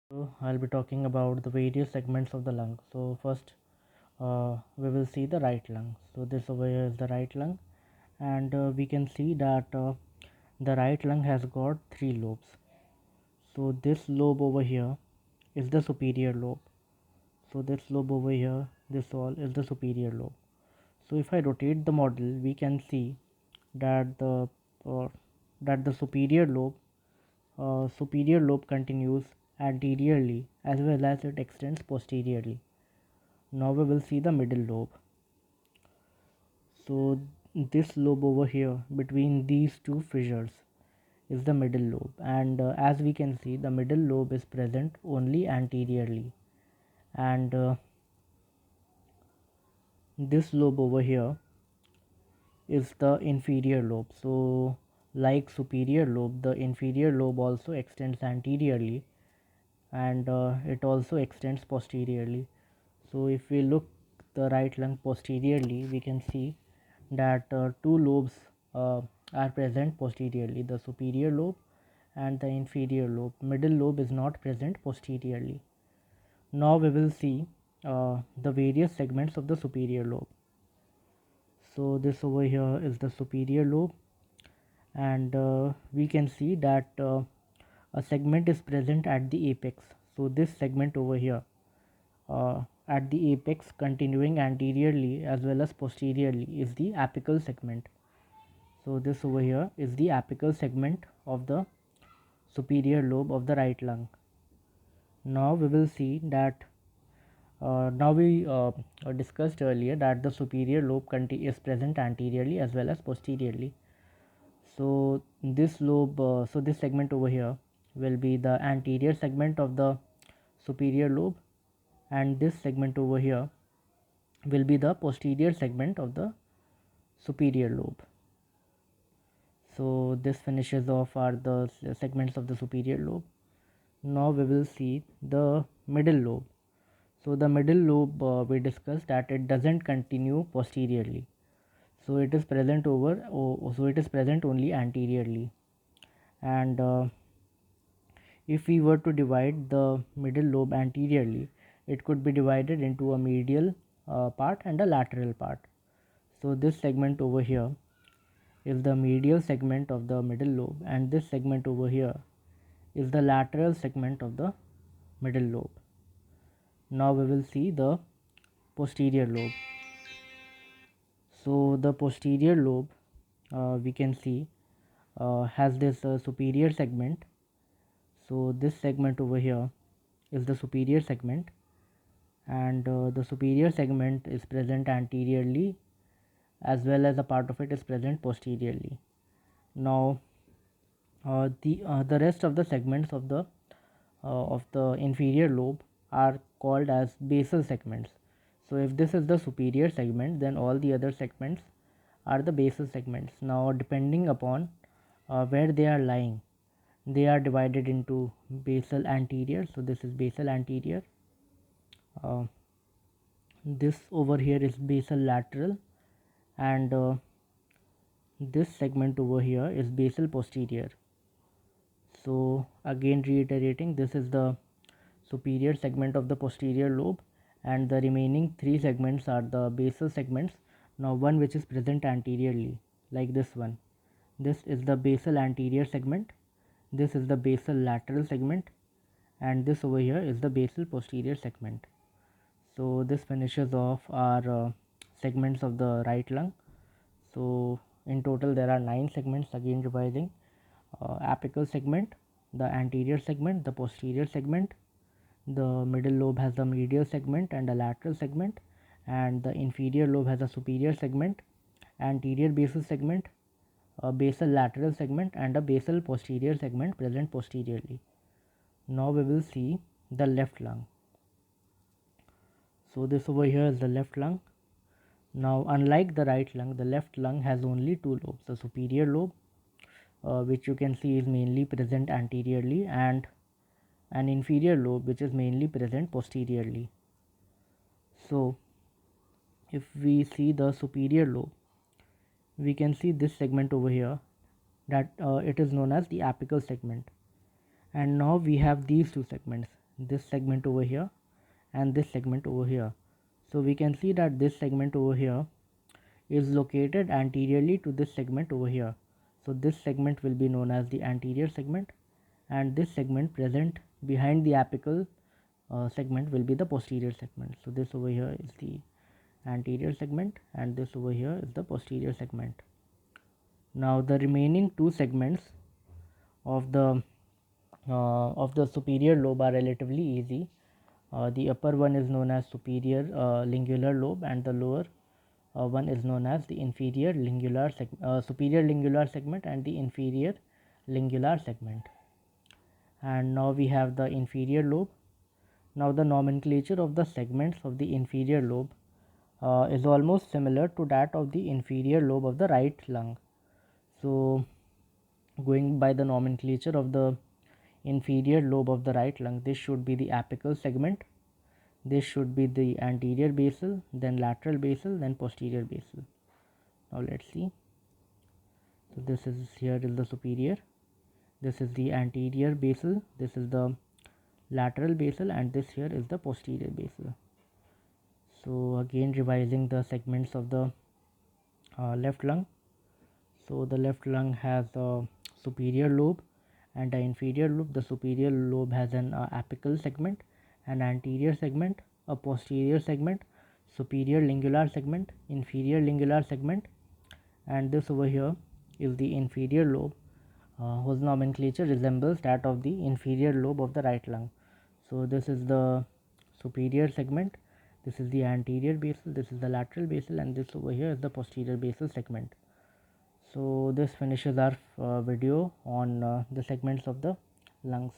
So I'll be talking about the various segments of the lung. So first, we will see the right lung. So this over here is the right lung, and we can see that the right lung has got three lobes. So this lobe over here is the superior lobe. So this lobe over here, this all is the superior lobe. So if I rotate the model, we can see that uh, the superior lobe continues anteriorly as well as it extends posteriorly. Now we will see the middle lobe. So this lobe over here between these two fissures is the middle lobe, and as we can see, the middle lobe is present only anteriorly, and this lobe over here is the inferior lobe. So like superior lobe, the inferior lobe also extends anteriorly, and it also extends posteriorly. So if we look the right lung posteriorly, we can see that two lobes uh, are present posteriorly, the superior lobe and the inferior lobe. Middle lobe is not present posteriorly. Now we will see the various segments of the superior lobe. So this over here is the superior lobe, and we can see that a segment is present at the apex. So this segment over here at the apex continuing anteriorly as well as posteriorly is the apical segment. So this over here is the apical segment of the superior lobe of the right lung. Now we will see that now we discussed earlier that the superior lobe is present anteriorly as well as posteriorly. So this lobe, so this segment over here will be the anterior segment of the superior lobe, and this segment over here will be the posterior segment of the superior lobe. So this finishes off are the segments of the superior lobe. Now we will see the middle lobe. So the middle lobe, we discussed that it doesn't continue posteriorly. So it is present so it is present only anteriorly. And if we were to divide the middle lobe anteriorly, it could be divided into a medial part and a lateral part. So this segment over here is the medial segment of the middle lobe, and this segment over here is the lateral segment of the middle lobe. Now we will see the posterior lobe. So the posterior lobe, we can see has this superior segment. So this segment over here is the superior segment, and the superior segment is present anteriorly as well as a part of it is present posteriorly. Now the rest of the segments of the inferior lobe are called as basal segments. So if this is the superior segment, then all the other segments are the basal segments. Now depending upon where they are lying, they are divided into basal anterior. So this is basal anterior, uh, this over here is basal lateral, and this segment over here is basal posterior. So again reiterating, this is the superior segment of the posterior lobe, and the remaining three segments are the basal segments. Now one which is present anteriorly, like this one, this is the basal anterior segment, this is the basal lateral segment, and this over here is the basal posterior segment. So this finishes off our segments of the right lung. So in total there are 9 segments, again revising: apical segment, the anterior segment, the posterior segment, the middle lobe has a medial segment and a lateral segment, and the inferior lobe has a superior segment, anterior basal segment, a basal lateral segment, and a basal posterior segment present posteriorly. Now we will see the left lung. So this over here is the left lung. Now unlike the right lung, the left lung has only two lobes: the superior lobe, which you can see is mainly present anteriorly, and an inferior lobe which is mainly present posteriorly. So if we see the superior lobe, we can see this segment over here, that it is known as the apical segment. And now we have these two segments. this segment over here, and this segment over here. So we can see that this segment over here is located anteriorly to this segment over here. So this segment will be known as the anterior segment, and this segment present behind the apical segment will be the posterior segment. So this over here is the anterior segment, and this over here is the posterior segment. Now the remaining two segments of the superior lobe are relatively easy. The upper one is known as superior lingular lobe, and the lower one is known as the inferior superior lingular segment and the inferior lingular segment. And now we have the inferior lobe. Now the nomenclature of the segments of the inferior lobe is almost similar to that of the inferior lobe of the right lung. So going by the nomenclature of the inferior lobe of the right lung, this should be the apical segment, this should be the anterior basal, then lateral basal, then posterior basal. Now let's see. So this is, here is the superior, this is the anterior basal, this is the lateral basal, and this here is the posterior basal. So again revising the segments of the left lung. So the left lung has a superior lobe and an inferior lobe. The superior lobe has an apical segment, an anterior segment, a posterior segment, superior lingular segment, inferior lingular segment, and this over here is the inferior lobe, whose nomenclature resembles that of the inferior lobe of the right lung. So this is the superior segment, this is the anterior basal, this is the lateral basal, and this over here is the posterior basal segment. So this finishes our video on the segments of the lungs.